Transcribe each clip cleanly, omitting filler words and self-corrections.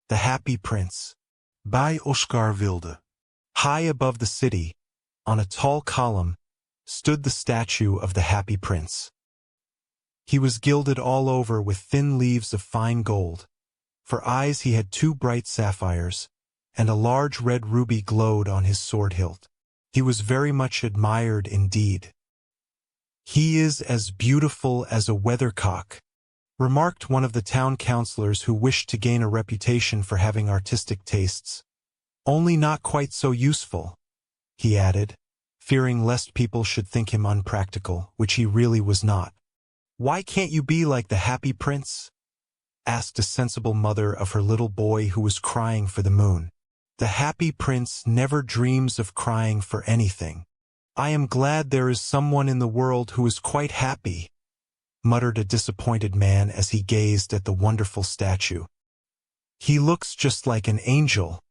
The Happy Prince, by Oscar Wilde. High above the city, on a tall column, stood the statue of the Happy Prince. He was gilded all over with thin leaves of fine gold. For eyes he had 2 bright sapphires, and a large red ruby glowed on his sword hilt. He was very much admired indeed. "He is as beautiful as a weathercock," remarked one of the town councillors who wished to gain a reputation for having artistic tastes. "Only not quite so useful," he added, fearing lest people should think him unpractical, which he really was not. "Why can't you be like the Happy Prince?" asked a sensible mother of her little boy who was crying for the moon. "The Happy Prince never dreams of crying for anything. I am glad there is someone in the world who is quite happy," muttered a disappointed man as he gazed at the wonderful statue. "He looks just like an angel,"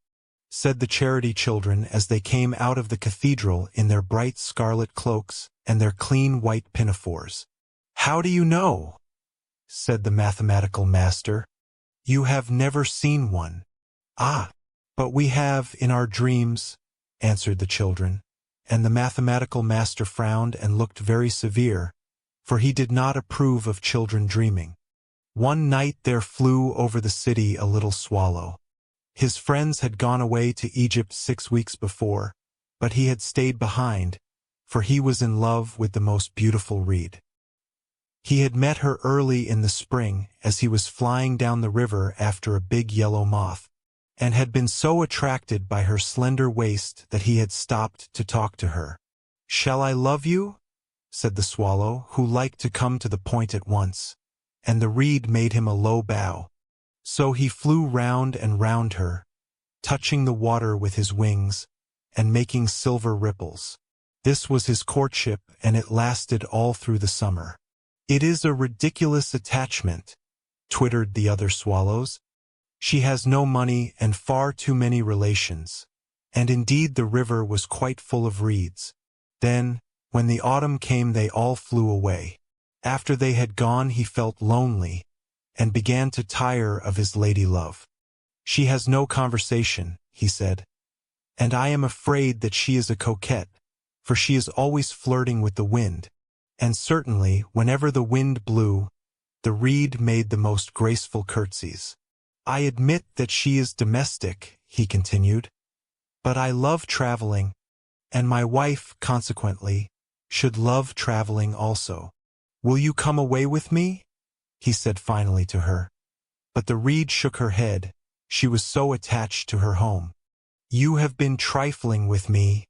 said the charity children as they came out of the cathedral in their bright scarlet cloaks and their clean white pinafores. "How do you know?" said the mathematical master. "You have never seen one." "Ah, but we have in our dreams," answered the children, and the mathematical master frowned and looked very severe, for he did not approve of children dreaming. One night there flew over the city a little swallow. His friends had gone away to Egypt 6 weeks before, but he had stayed behind, for he was in love with the most beautiful reed. He had met her early in the spring as he was flying down the river after a big yellow moth, and had been so attracted by her slender waist that he had stopped to talk to her. "Shall I love you?" said the swallow, who liked to come to the point at once, and the reed made him a low bow. So he flew round and round her, touching the water with his wings, and making silver ripples. This was his courtship, and it lasted all through the summer. "It is a ridiculous attachment," twittered the other swallows. "She has no money and far too many relations." And indeed the river was quite full of reeds. Then, when the autumn came, they all flew away. After they had gone he felt lonely, and began to tire of his lady-love. "She has no conversation," he said, "and I am afraid that she is a coquette, for she is always flirting with the wind. And certainly, whenever the wind blew, the reed made the most graceful curtsies. I admit that she is domestic," he continued, "but I love traveling, and my wife, consequently, should love traveling also. Will you come away with me?" he said finally to her. But the reed shook her head, she was so attached to her home. "You have been trifling with me,"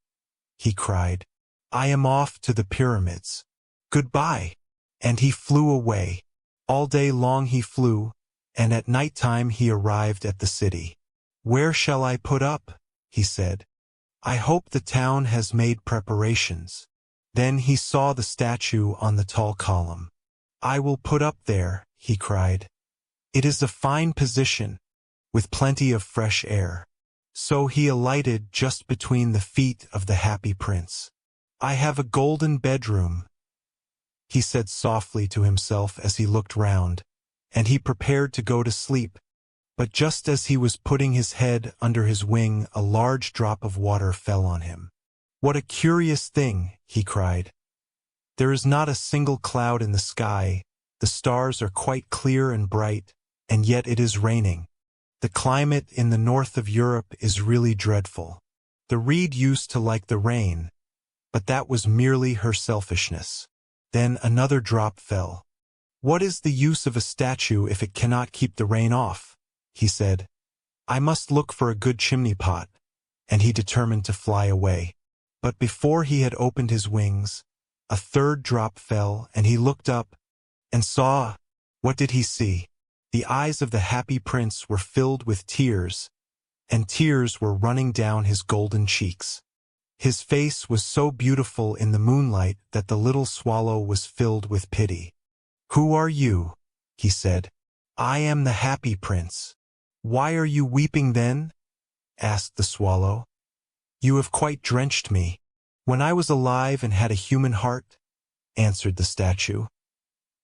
he cried. "I am off to the pyramids. Goodbye." And he flew away. All day long he flew, and at night time he arrived at the city. "Where shall I put up?" he said. "I hope the town has made preparations." Then he saw the statue on the tall column. "I will put up there," he cried. "It is a fine position, with plenty of fresh air." So he alighted just between the feet of the Happy Prince. "I have a golden bedroom," he said softly to himself as he looked round, and he prepared to go to sleep. But just as he was putting his head under his wing, a large drop of water fell on him. "What a curious thing," he cried. "There is not a single cloud in the sky, the stars are quite clear and bright, and yet it is raining. The climate in the north of Europe is really dreadful." The reed used to like the rain, but that was merely her selfishness. Then another drop fell. "What is the use of a statue if it cannot keep the rain off?" he said. "I must look for a good chimney pot," and he determined to fly away. But before he had opened his wings, a third drop fell, and he looked up and saw. What did he see? The eyes of the Happy Prince were filled with tears, and tears were running down his golden cheeks. His face was so beautiful in the moonlight that the little swallow was filled with pity. "Who are you?" he said. "I am the Happy Prince." "Why are you weeping then?" asked the swallow. "You have quite drenched me." "When I was alive and had a human heart," answered the statue,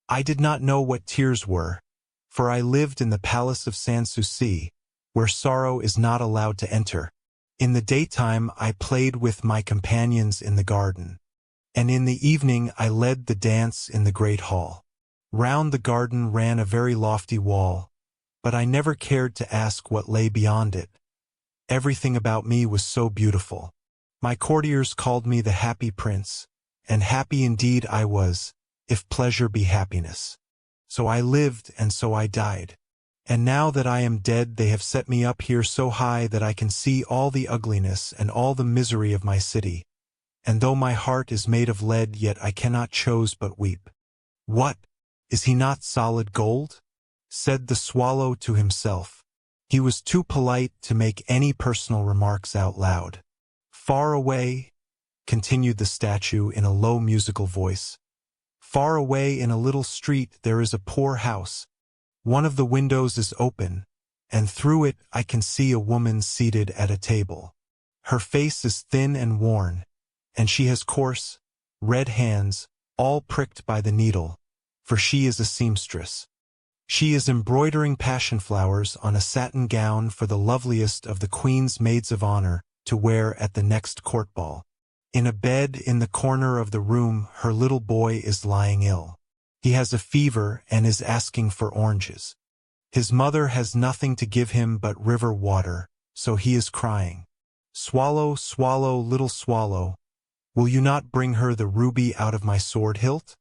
"I did not know what tears were, for I lived in the palace of Sanssouci, where sorrow is not allowed to enter. In the daytime I played with my companions in the garden, and in the evening I led the dance in the great hall. Round the garden ran a very lofty wall, but I never cared to ask what lay beyond it. Everything about me was so beautiful. My courtiers called me the happy prince, and happy indeed I was, if pleasure be happiness. So I lived and so I died. And now that I am dead they have set me up here so high that I can see all the ugliness and all the misery of my city. And though my heart is made of lead, yet I cannot choose but weep. What? Is he not solid gold? Said the swallow to himself. He was too polite to make any personal remarks out loud. Far away, continued the statue in a low musical voice, far away in a little street there is a poor house. One of the windows is open, and through it I can see a woman seated at a table. Her face is thin and worn, and she has coarse, red hands, all pricked by the needle, for she is a seamstress. She is embroidering passion flowers on a satin gown for the loveliest of the Queen's maids of honor to wear at the next court ball. In a bed in the corner of the room her little boy is lying ill. He has a fever and is asking for oranges. His mother has nothing to give him but river water, so he is crying. Swallow, swallow, little swallow, will you not bring her the ruby out of my sword hilt?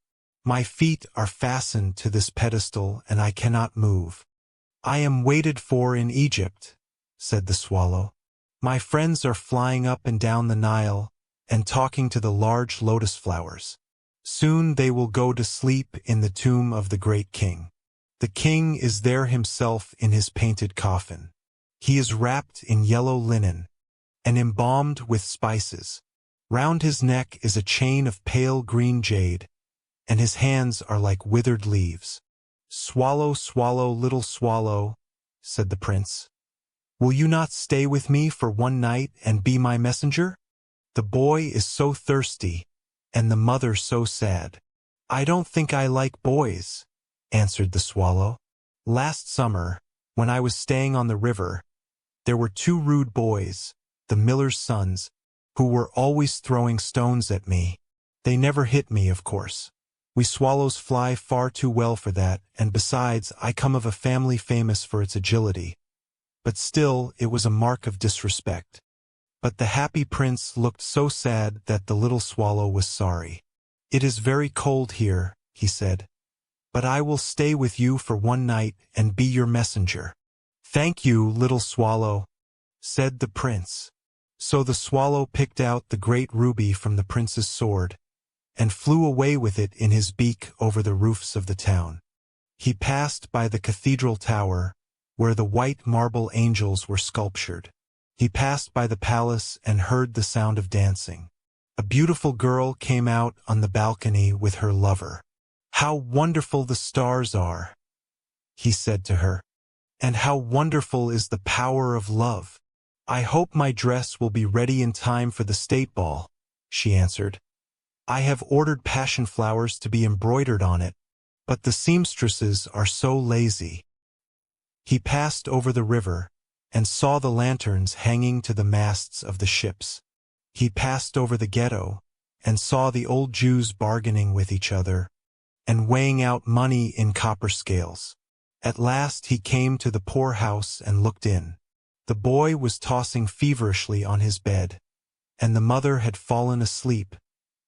My feet are fastened to this pedestal and I cannot move. I am waited for in Egypt, said the swallow. My friends are flying up and down the Nile and talking to the large lotus flowers. Soon they will go to sleep in the tomb of the great king. The king is there himself in his painted coffin. He is wrapped in yellow linen and embalmed with spices. Round his neck is a chain of pale green jade, and his hands are like withered leaves. Swallow, swallow, little swallow, said the prince. Will you not stay with me for one night and be my messenger? The boy is so thirsty, and the mother so sad. I don't think I like boys, answered the swallow. Last summer, when I was staying on the river, there were two rude boys, the miller's sons, who were always throwing stones at me. They never hit me, of course. We swallows fly far too well for that, and besides, I come of a family famous for its agility. But still, it was a mark of disrespect. But the happy prince looked so sad that the little swallow was sorry. It is very cold here, he said, but I will stay with you for one night and be your messenger. Thank you, little swallow, said the prince. So the swallow picked out the great ruby from the prince's sword, and flew away with it in his beak over the roofs of the town. He passed by the cathedral tower, where the white marble angels were sculptured. He passed by the palace and heard the sound of dancing. A beautiful girl came out on the balcony with her lover. How wonderful the stars are, he said to her, and how wonderful is the power of love. I hope my dress will be ready in time for the state ball, she answered. I have ordered passion flowers to be embroidered on it, but the seamstresses are so lazy. He passed over the river and saw the lanterns hanging to the masts of the ships. He passed over the ghetto and saw the old Jews bargaining with each other and weighing out money in copper scales. At last he came to the poor house and looked in. The boy was tossing feverishly on his bed, and the mother had fallen asleep.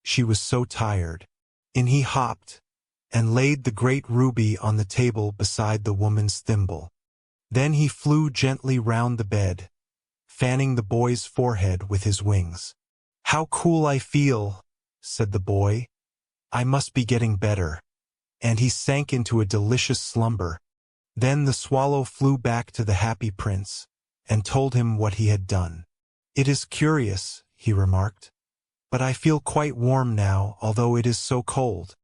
She was so tired. In he hopped, and laid the great ruby on the table beside the woman's thimble. Then he flew gently round the bed, fanning the boy's forehead with his wings. How cool I feel, said the boy. I must be getting better. And he sank into a delicious slumber. Then the swallow flew back to the happy prince, and told him what he had done. It is curious, he remarked, but I feel quite warm now, although it is so cold.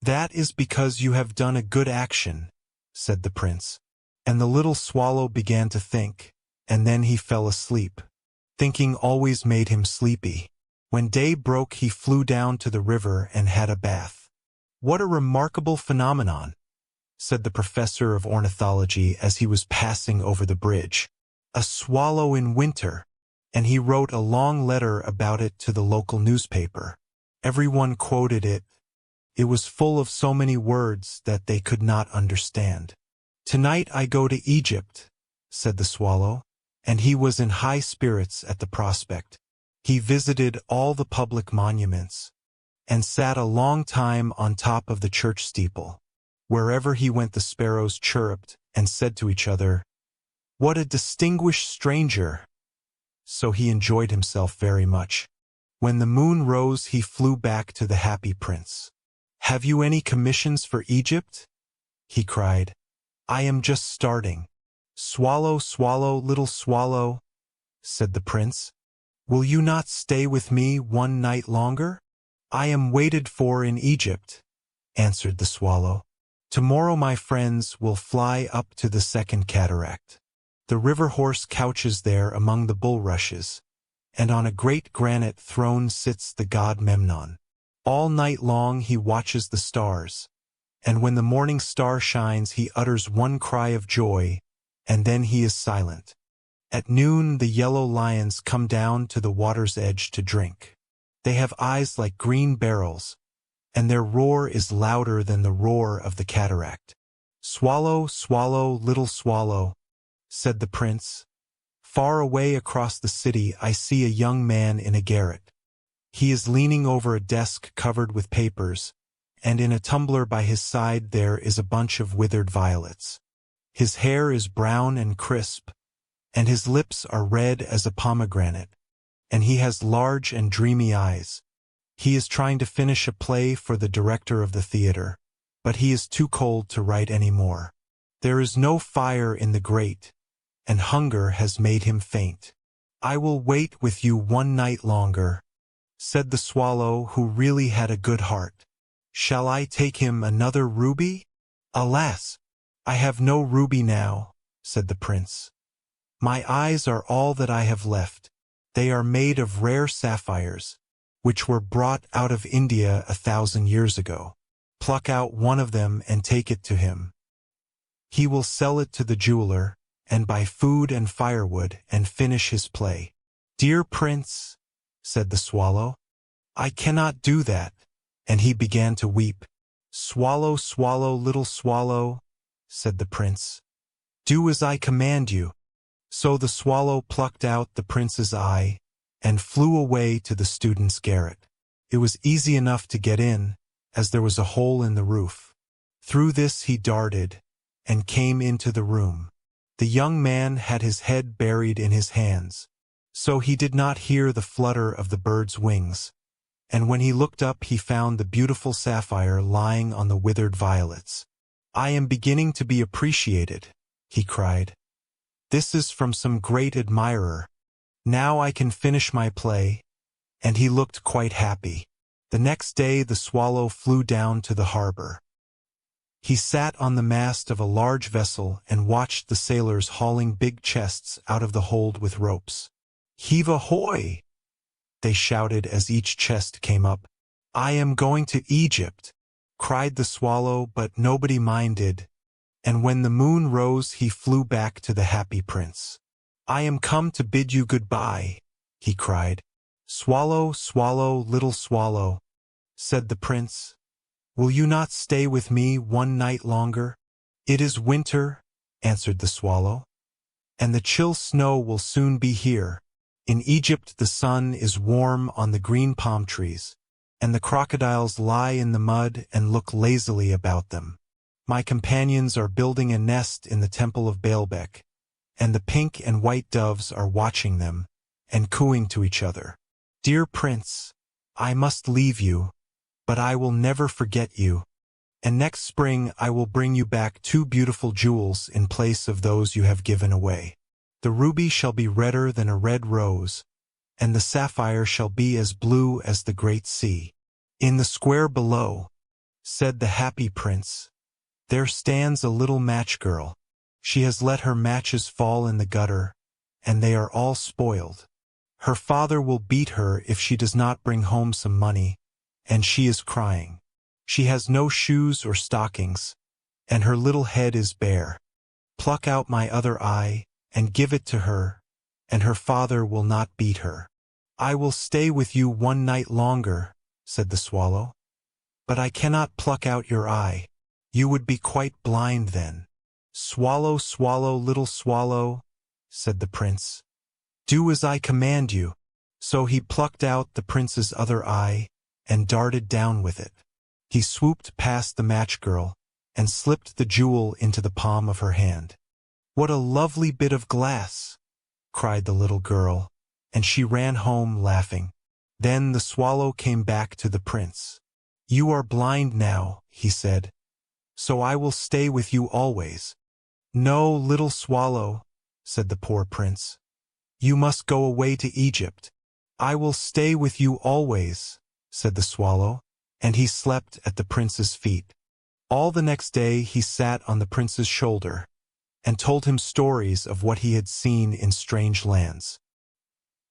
That is because you have done a good action, said the prince. And the little swallow began to think, and then he fell asleep. Thinking always made him sleepy. When day broke he flew down to the river and had a bath. What a remarkable phenomenon, said the professor of ornithology as he was passing over the bridge. A swallow in winter, and he wrote a long letter about it to the local newspaper. Everyone quoted it. It was full of so many words that they could not understand. "Tonight I go to Egypt," said the swallow, and he was in high spirits at the prospect. He visited all the public monuments, and sat a long time on top of the church steeple. Wherever he went the sparrows chirruped and said to each other, "What a distinguished stranger!" So he enjoyed himself very much. When the moon rose he flew back to the happy prince. "Have you any commissions for Egypt?" he cried. "I am just starting." "Swallow, swallow, little swallow," said the prince, "will you not stay with me one night longer?" "I am waited for in Egypt," answered the swallow. "Tomorrow my friends will fly up to the second cataract. The river horse couches there among the bulrushes, and on a great granite throne sits the god Memnon. All night long he watches the stars, and when the morning star shines he utters one cry of joy, and then he is silent. At noon the yellow lions come down to the water's edge to drink. They have eyes like green beryls, and their roar is louder than the roar of the cataract." "Swallow, swallow, little swallow," said the prince. "Far away across the city I see a young man in a garret. He is leaning over a desk covered with papers, and in a tumbler by his side there is a bunch of withered violets. His hair is brown and crisp, and his lips are red as a pomegranate, and he has large and dreamy eyes. He is trying to finish a play for the director of the theater, but he is too cold to write any more. There is no fire in the grate, and hunger has made him faint. I will wait with you one night longer," said the swallow, who really had a good heart. "Shall I take him another ruby?" "Alas, I have no ruby now," said the prince. "My eyes are all that I have left. They are made of rare sapphires, which were brought out of India 1,000 years ago. Pluck out one of them and take it to him. He will sell it to the jeweler, and buy food and firewood, and finish his play." "Dear prince," said the swallow, "I cannot do that," and he began to weep. "Swallow, swallow, little swallow," said the prince, "do as I command you." So the swallow plucked out the prince's eye, and flew away to the student's garret. It was easy enough to get in, as there was a hole in the roof. Through this he darted, and came into the room. The young man had his head buried in his hands, so he did not hear the flutter of the bird's wings, and when he looked up he found the beautiful sapphire lying on the withered violets. "I am beginning to be appreciated," he cried. "This is from some great admirer. Now I can finish my play," and he looked quite happy. The next day the swallow flew down to the harbor. He sat on the mast of a large vessel and watched the sailors hauling big chests out of the hold with ropes. "Heave ahoy!" they shouted as each chest came up. "I am going to Egypt," cried the swallow, but nobody minded, and when the moon rose he flew back to the happy prince. "I am come to bid you goodbye," he cried. "Swallow, swallow, little swallow," said the prince, "will you not stay with me one night longer?" "It is winter," answered the swallow, "and the chill snow will soon be here. In Egypt the sun is warm on the green palm trees, and the crocodiles lie in the mud and look lazily about them. My companions are building a nest in the temple of Baalbec, and the pink and white doves are watching them, and cooing to each other. Dear prince, I must leave you, but I will never forget you, and next spring I will bring you back 2 beautiful jewels in place of those you have given away. The ruby shall be redder than a red rose, and the sapphire shall be as blue as the great sea. In the square below," said the happy prince, "there stands a little match girl. She has let her matches fall in the gutter, and they are all spoiled. Her father will beat her if she does not bring home some money, and she is crying. She has no shoes or stockings, and her little head is bare. Pluck out my other eye, and give it to her, and her father will not beat her. I will stay with you one night longer, said the swallow. But I cannot pluck out your eye. You would be quite blind then. Swallow, swallow, little swallow, said the prince. Do as I command you. So he plucked out the prince's other eye and darted down with it. He swooped past the match girl and slipped the jewel into the palm of her hand. What a lovely bit of glass, cried the little girl, and she ran home laughing. Then the swallow came back to the prince. You are blind now, he said, so I will stay with you always. No, little swallow, said the poor prince. You must go away to Egypt. I will stay with you always, said the swallow, and he slept at the prince's feet. All the next day he sat on the prince's shoulder and told him stories of what he had seen in strange lands.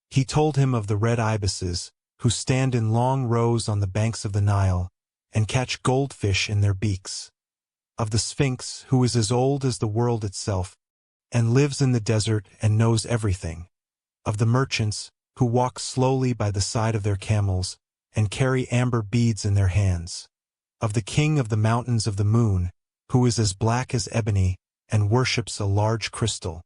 He told him of the red ibises, who stand in long rows on the banks of the Nile and catch goldfish in their beaks, of the Sphinx, who is as old as the world itself and lives in the desert and knows everything, of the merchants who walk slowly by the side of their camels and carry amber beads in their hands, of the king of the mountains of the moon, who is as black as ebony and worships a large crystal,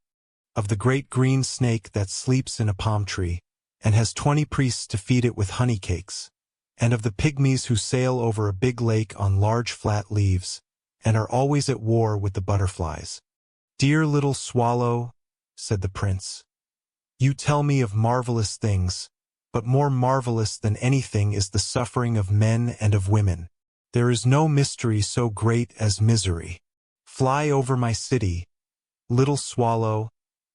of the great green snake that sleeps in a palm tree and has 20 priests to feed it with honey cakes, and of the pygmies who sail over a big lake on large flat leaves and are always at war with the butterflies. Dear little swallow, said the prince, you tell me of marvelous things, but more marvelous than anything is the suffering of men and of women. There is no mystery so great as misery. Fly over my city, little swallow,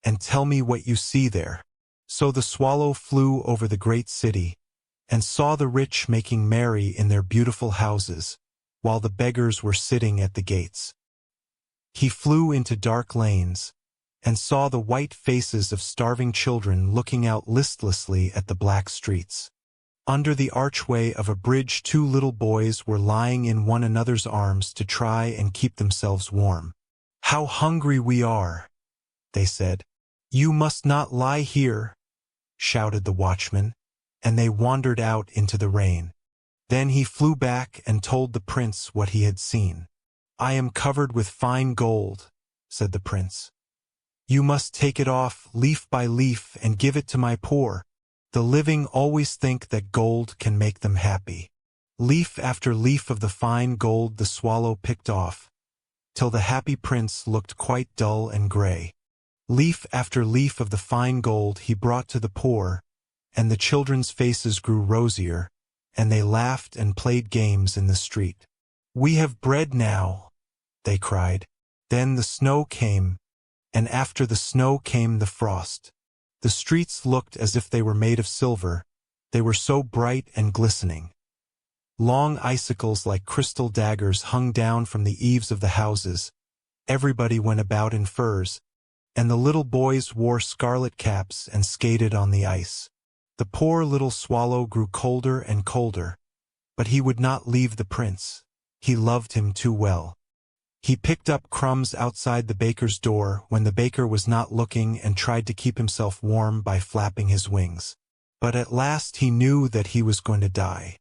and tell me what you see there. So the swallow flew over the great city, and saw the rich making merry in their beautiful houses, while the beggars were sitting at the gates. He flew into dark lanes, and saw the white faces of starving children looking out listlessly at the black streets. Under the archway of a bridge 2 little boys were lying in one another's arms to try and keep themselves warm. How hungry we are, they said. You must not lie here, shouted the watchman, and they wandered out into the rain. Then he flew back and told the prince what he had seen. I am covered with fine gold, said the prince. You must take it off leaf by leaf and give it to my poor. The living always think that gold can make them happy. Leaf after leaf of the fine gold the swallow picked off, till the happy prince looked quite dull and gray. Leaf after leaf of the fine gold he brought to the poor, and the children's faces grew rosier, and they laughed and played games in the street. We have bread now, they cried. Then the snow came, and after the snow came the frost. The streets looked as if they were made of silver, they were so bright and glistening. Long icicles like crystal daggers hung down from the eaves of the houses. Everybody went about in furs, and the little boys wore scarlet caps and skated on the ice. The poor little swallow grew colder and colder, but he would not leave the prince. He loved him too well. He picked up crumbs outside the baker's door when the baker was not looking and tried to keep himself warm by flapping his wings. But at last he knew that he was going to die.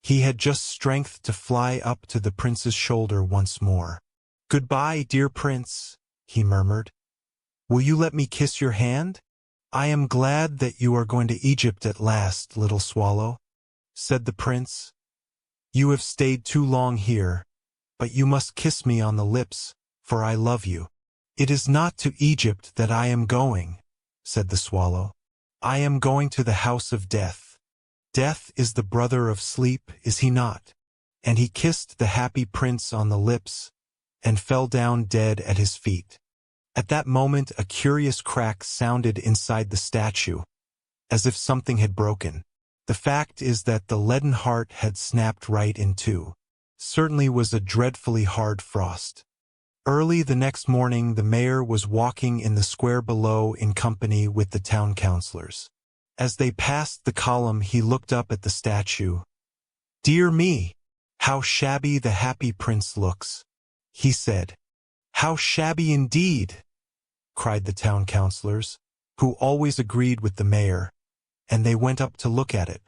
He had just strength to fly up to the prince's shoulder once more. Goodbye, dear prince, he murmured. Will you let me kiss your hand? I am glad that you are going to Egypt at last, little swallow, said the prince. You have stayed too long here, but you must kiss me on the lips, for I love you. It is not to Egypt that I am going, said the swallow. I am going to the house of death. Death is the brother of sleep, is he not? And he kissed the happy prince on the lips, and fell down dead at his feet. At that moment a curious crack sounded inside the statue, as if something had broken. The fact is that the leaden heart had snapped right in two. Certainly was a dreadfully hard frost. Early the next morning the mayor was walking in the square below in company with the town councillors. As they passed the column he looked up at the statue. Dear me, how shabby the happy prince looks, he said. How shabby indeed! cried the town councillors, who always agreed with the mayor, and they went up to look at it.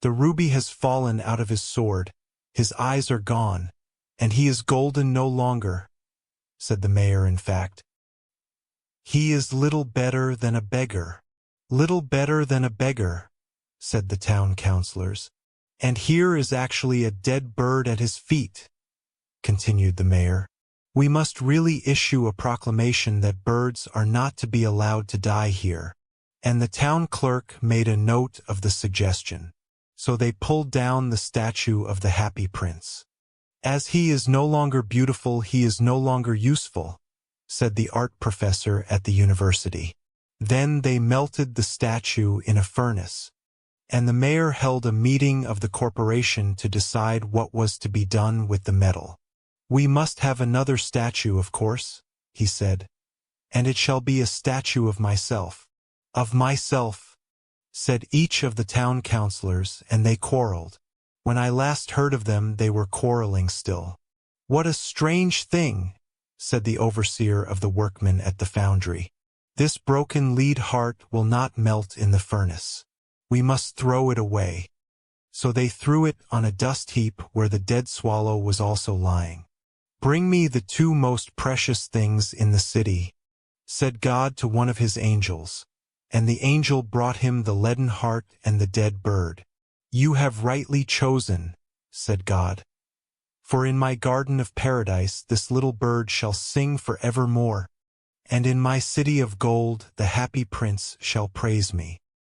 The ruby has fallen out of his sword, his eyes are gone, and he is golden no longer, said the mayor. In fact, he is little better than a beggar. Little better than a beggar, said the town councillors. And here is actually a dead bird at his feet, continued the mayor. We must really issue a proclamation that birds are not to be allowed to die here. And the town clerk made a note of the suggestion. So they pulled down the statue of the Happy Prince. As he is no longer beautiful, he is no longer useful, said the art professor at the university. Then they melted the statue in a furnace, and the mayor held a meeting of the corporation to decide what was to be done with the metal. We must have another statue, of course, he said, and it shall be a statue of myself. Of myself, said each of the town councillors, and they quarreled. When I last heard of them, they were quarreling still. What a strange thing, said the overseer of the workmen at the foundry. This broken lead heart will not melt in the furnace. We must throw it away. So they threw it on a dust heap where the dead swallow was also lying. Bring me the two most precious things in the city, said God to one of his angels, and the angel brought him the leaden heart and the dead bird. You have rightly chosen, said God. For in my garden of paradise this little bird shall sing forevermore, and in my city of gold the happy prince shall praise me.